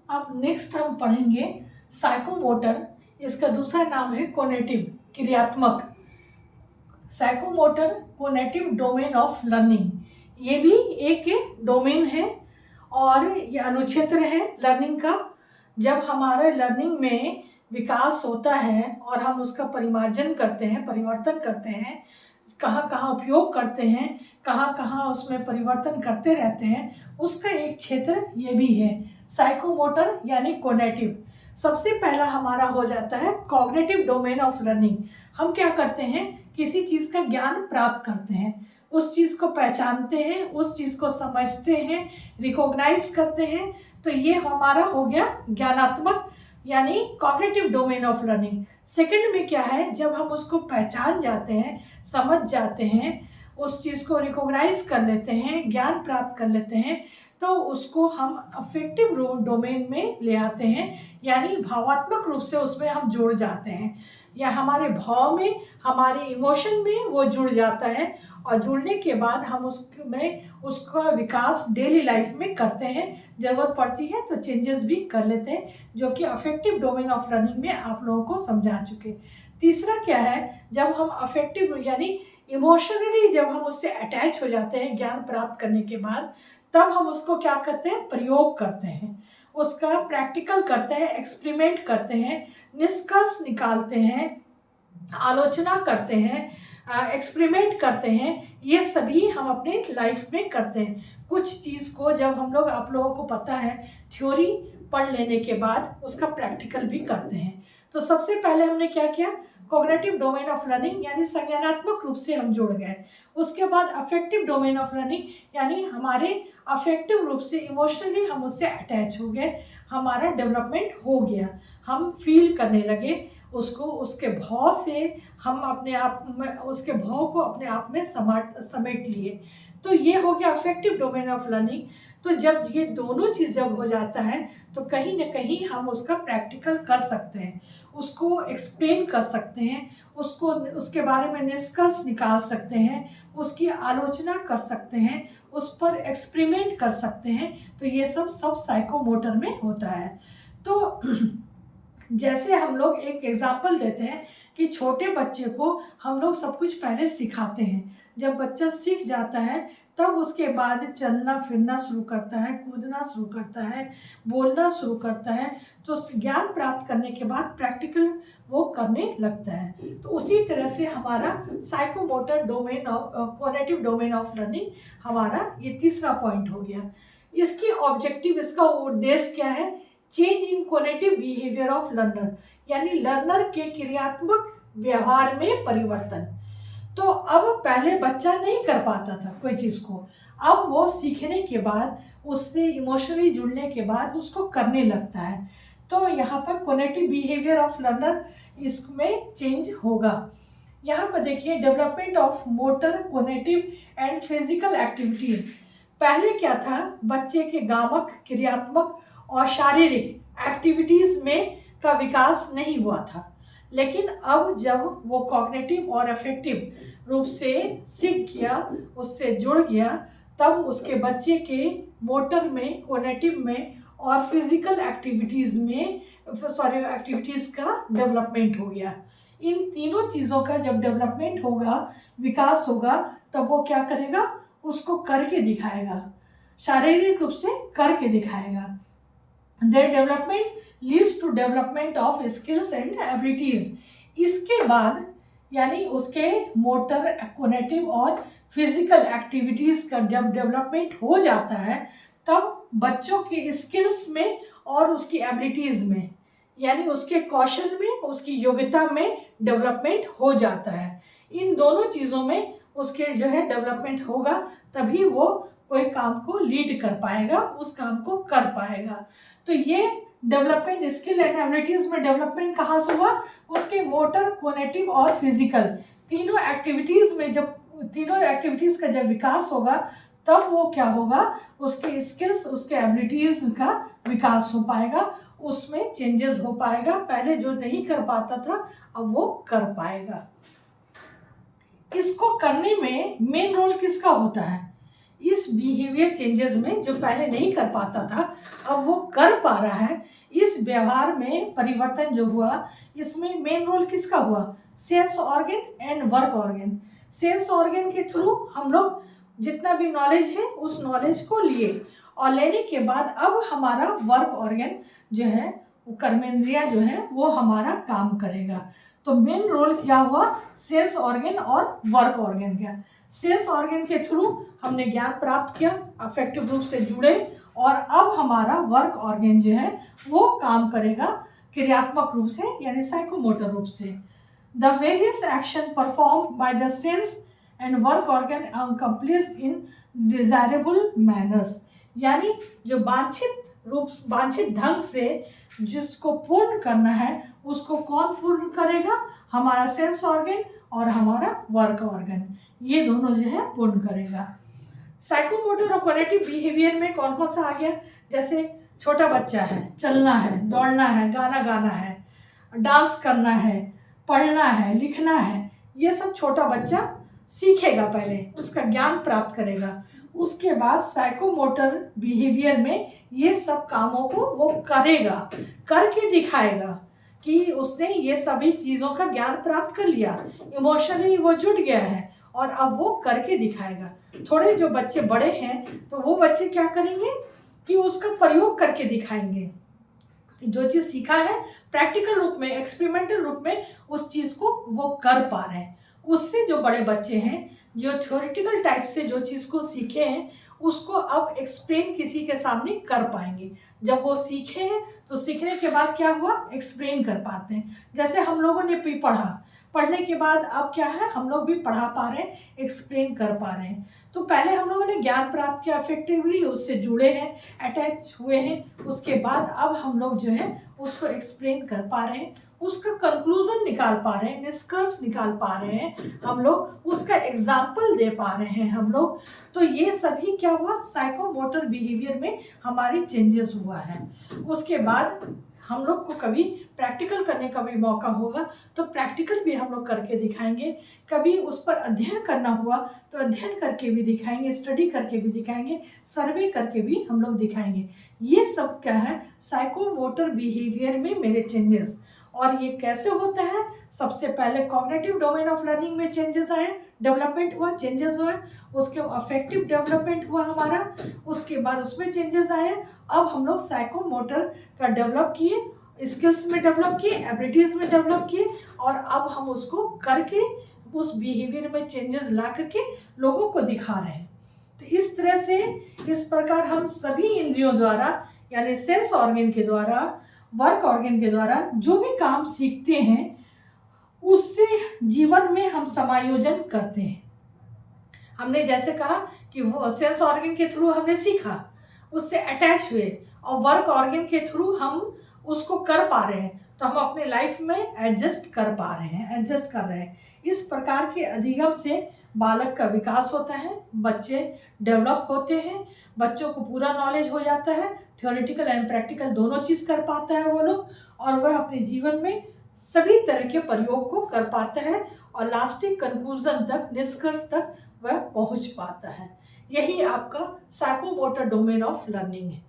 अब नेक्स्ट हम पढ़ेंगे साइकोमोटर। इसका दूसरा नाम है कोनेटिव, क्रियात्मक। Psychomotor conative domain of learning, ये भी एक डोमेन है और ये अनुक्षेत्र है लर्निंग का। जब हमारे लर्निंग में विकास होता है और हम उसका परिमार्जन करते हैं, परिवर्तन करते हैं, कहाँ कहाँ उपयोग करते हैं, कहाँ कहाँ उसमें परिवर्तन करते रहते हैं, उसका एक क्षेत्र ये भी है साइकोमोटर यानी कोनेटिव। सबसे पहला हमारा हो जाता है कॉग्निटिव डोमेन ऑफ लर्निंग। हम क्या करते हैं, किसी चीज़ का ज्ञान प्राप्त करते हैं, उस चीज़ को पहचानते हैं, उस चीज़ को समझते हैं, रिकॉग्नाइज करते हैं। तो ये हमारा हो गया ज्ञानात्मक यानी cognitive domain of learning. Second में क्या है, जब हम उसको पहचान जाते हैं, समझ जाते हैं, उस चीज़ को रिकॉग्नाइज कर लेते हैं, ज्ञान प्राप्त कर लेते हैं, तो उसको हम अफेक्टिव डोमेन में ले आते हैं, यानी भावात्मक रूप से उसमें हम जुड़ जाते हैं, या हमारे भाव में, हमारे इमोशन में वो जुड़ जाता है। और जुड़ने के बाद हम उसमें उसका विकास डेली लाइफ में करते हैं, ज़रूरत पड़ती है तो चेंजेस भी कर लेते हैं, जो कि अफेक्टिव डोमेन ऑफ लर्निंग में आप लोगों को समझा चुके। तीसरा क्या है, जब हम अफेक्टिव यानी इमोशनली जब हम उससे अटैच हो जाते हैं ज्ञान प्राप्त करने के बाद, तब हम उसको क्या करते हैं, प्रयोग करते हैं, उसका प्रैक्टिकल करते हैं, एक्सपेरिमेंट करते हैं, निष्कर्ष निकालते हैं, आलोचना करते हैं, एक्सपेरिमेंट करते हैं। ये सभी हम अपने लाइफ में करते हैं। कुछ चीज़ को जब हम लोग, आप लोगों को पता है, थ्योरी पढ़ लेने के बाद उसका प्रैक्टिकल भी करते हैं। तो सबसे पहले हमने क्या किया, कॉग्निटिव डोमेन ऑफ लर्निंग यानी संज्ञानात्मक रूप से हम जुड़ गए। उसके बाद अफेक्टिव डोमेन ऑफ लर्निंग यानी हमारे अफेक्टिव रूप से इमोशनली हम उससे अटैच हो गए, हमारा डेवलपमेंट हो गया, हम फील करने लगे उसको, उसके भाव से हम अपने आप में उसके भाव को अपने आप में समेट लिए। तो ये हो गया अफेक्टिव डोमेन ऑफ लर्निंग। तो जब ये दोनों चीज़ जब हो जाता है तो कहीं ना कहीं हम उसका प्रैक्टिकल कर सकते हैं, उसको एक्सप्लेन कर सकते हैं, उसको उसके बारे में निष्कर्ष निकाल सकते हैं, उसकी आलोचना कर सकते हैं, उस पर एक्सपेरिमेंट कर सकते हैं। तो ये सब साइकोमोटर में होता है। तो जैसे हम लोग एक एग्जाम्पल देते हैं कि छोटे बच्चे को हम लोग सब कुछ पहले सिखाते हैं। जब बच्चा सीख जाता है तब उसके बाद चलना फिरना शुरू करता है, कूदना शुरू करता है, बोलना शुरू करता है। तो ज्ञान प्राप्त करने के बाद प्रैक्टिकल वो करने लगता है। तो उसी तरह से हमारा psychomotor domain of cognitive domain of learning हमारा ये तीसरा पॉइंट हो गया। इसकी ऑब्जेक्टिव, इसका उद्देश्य क्या है, change in cognitive behaviour of learner, यानी लर्नर के क्रियात्मक व्यवहार में परिवर्तन। तो अब पहले बच्चा नहीं कर पाता था कोई चीज़ को, अब वो सीखने के बाद, उससे इमोशनली जुड़ने के बाद उसको करने लगता है। तो यहाँ पर कॉग्निटिव बिहेवियर ऑफ लर्नर, इसमें चेंज होगा। यहाँ पर देखिए, development of motor, cognitive and physical activities. पहले क्या था, बच्चे के गामक, क्रियात्मक और शारीरिक एक्टिविटीज़ में का विकास नहीं हुआ था। लेकिन अब जब वो कॉग्निटिव और अफेक्टिव रूप से सीख गया, उससे जुड़ गया, तब उसके बच्चे के मोटर में, कॉग्निटिव में और फिजिकल एक्टिविटीज़ में, एक्टिविटीज़ का डेवलपमेंट हो गया। इन तीनों चीज़ों का जब डेवलपमेंट होगा, विकास होगा, तब वो क्या करेगा, उसको करके दिखाएगा, शारीरिक रूप से करके दिखाएगा। Their development leads to development of skills and abilities। इसके बाद यानी उसके मोटर, कॉग्निटिव और फिजिकल एक्टिविटीज़ का जब डेवलपमेंट हो जाता है, तब बच्चों के स्किल्स में और उसकी एबिलिटीज़ में, यानी उसके कौशल में, उसकी योग्यता में डेवलपमेंट हो जाता है। इन दोनों चीज़ों में उसके जो है डेवलपमेंट होगा, तभी वो कोई काम को लीड कर पाएगा, उस काम को कर पाएगा। तो ये डेवलपमेंट, स्किल एंड एबिलिटीज़ में डेवलपमेंट कहाँ से हुआ, उसके मोटर, कॉग्निटिव और फिजिकल तीनों एक्टिविटीज़ में। जब तीनों एक्टिविटीज़ का जब विकास होगा, तब वो क्या होगा, उसके स्किल्स, उसके एबिलिटीज़ का विकास हो पाएगा, उसमें चेंजेस हो पाएगा। पहले जो नहीं कर पाता था, अब वो कर पाएगा। इसको करने में मेन रोल किसका होता है? इस बिहेवियर चेंजेस में जो पहले नहीं कर पाता था अब वो कर पा रहा है। इस व्यवहार में परिवर्तन जो हुआ इसमें मेन रोल किसका हुआ? Sense organ and work organ. Sense organ के थ्रू हम लोग जितना भी नॉलेज है उस नॉलेज को लिए और लेने के बाद अब हमारा वर्क ऑर्गन जो है वो कर्मेंद्रिया जो है वो हमारा काम करेगा। तो मेन रोल क्या हुआ? सेंस ऑर्गन और वर्क ऑर्गन का। सेंस ऑर्गन के थ्रू हमने ज्ञान प्राप्त किया, अफेक्टिव रूप से जुड़े और अब हमारा वर्क ऑर्गन जो है वो काम करेगा क्रियात्मक रूप से यानी साइकोमोटर रूप से। The various action perform by the sense and work organ accomplished in desirable manners, यानी जो वांछित ढंग से जिसको पूर्ण करना है उसको कौन पूर्ण करेगा? हमारा सेंस ऑर्गन और हमारा वर्क ऑर्गन, ये दोनों जो है पूर्ण करेगा। साइकोमोटर और कॉग्निटिव बिहेवियर में कौन कौन सा आ गया? जैसे छोटा बच्चा है, चलना है, दौड़ना है, गाना गाना है, डांस करना है, पढ़ना है, लिखना है, ये सब छोटा बच्चा सीखेगा, पहले उसका ज्ञान प्राप्त करेगा। उसके बाद साइकोमोटर बिहेवियर में ये सब कामों को वो करेगा, करके दिखाएगा कि उसने ये सभी चीज़ों का ज्ञान प्राप्त कर लिया, इमोशनली वो जुट गया है और अब वो करके दिखाएगा। थोड़े जो बच्चे बड़े हैं तो वो बच्चे क्या करेंगे कि उसका प्रयोग करके दिखाएंगे, जो चीज़ सीखा है प्रैक्टिकल रूप में, एक्सपेरिमेंटल रूप में उस चीज़ को वो कर पा रहे हैं। उससे जो बड़े बच्चे हैं जो थ्योरेटिकल टाइप से जो चीज़ को सीखे हैं उसको अब एक्सप्लेन किसी के सामने कर पाएंगे। जब वो सीखे हैं तो सीखने के बाद क्या हुआ? एक्सप्लेन कर पाते हैं। जैसे हम लोगों ने भी पढ़ने के बाद अब क्या है, हम लोग भी पढ़ा पा रहे हैं, एक्सप्लेन कर पा रहे हैं। तो पहले हम लोगों ने ज्ञान प्राप्त किया, इफेक्टिवली उससे जुड़े हैं, अटैच हुए हैं, उसके बाद अब हम लोग जो है उसको एक्सप्लेन कर पा रहे हैं, उसका कंक्लूजन निकाल पा रहे हैं, निष्कर्ष निकाल पा रहे हैं हम लोग, उसका एग्जाम्पल दे पा रहे हैं हम लोग। तो ये सभी क्या हुआ? साइकोमोटर बिहेवियर में हमारी चेंजेस हुआ है। उसके बाद हम लोग को कभी प्रैक्टिकल करने का भी मौका होगा तो प्रैक्टिकल भी हम लोग करके दिखाएंगे, कभी उस पर अध्ययन करना हुआ तो अध्ययन करके भी दिखाएंगे, स्टडी करके भी दिखाएंगे, सर्वे करके भी हम लोग दिखाएंगे। ये सब क्या है? साइकोमोटर बिहेवियर में मेरे चेंजेस। और ये कैसे होता है? सबसे पहले कॉग्निटिव डोमेन ऑफ लर्निंग में चेंजेस आए, डेवलपमेंट हुआ, चेंजेस हुआ, उसके अफेक्टिव डेवलपमेंट हुआ हमारा, उसके बाद उसमें चेंजेस आए। अब हम लोग साइकोमोटर का डेवलप किए, स्किल्स में डेवलप किए, एबिलिटीज़ में डेवलप किए और अब हम उसको करके उस बिहेवियर में चेंजेस ला करके लोगों को दिखा रहे हैं। तो इस तरह से, इस प्रकार हम सभी इंद्रियों द्वारा यानी सेंस ऑर्गन के द्वारा, वर्क ऑर्गन के द्वारा जो भी काम सीखते हैं उससे जीवन में हम समायोजन करते हैं। हमने जैसे कहा कि वो सेंस ऑर्गन के थ्रू हमने सीखा, उससे अटैच हुए और वर्क ऑर्गन के थ्रू हम उसको कर पा रहे हैं, तो हम अपने लाइफ में एडजस्ट कर पा रहे हैं, एडजस्ट कर रहे हैं। इस प्रकार के अधिगम से बालक का विकास होता है, बच्चे डेवलप होते हैं, बच्चों को पूरा नॉलेज हो जाता है, थ्योरेटिकल एंड प्रैक्टिकल दोनों चीज़ कर पाता है वो लोग, और वह अपने जीवन में सभी तरह के प्रयोग को कर पाता है और लास्टिंग कंक्लूजन तक, निष्कर्ष तक वह पहुंच पाता है। यही आपका साइकोमोटर डोमेन ऑफ लर्निंग है।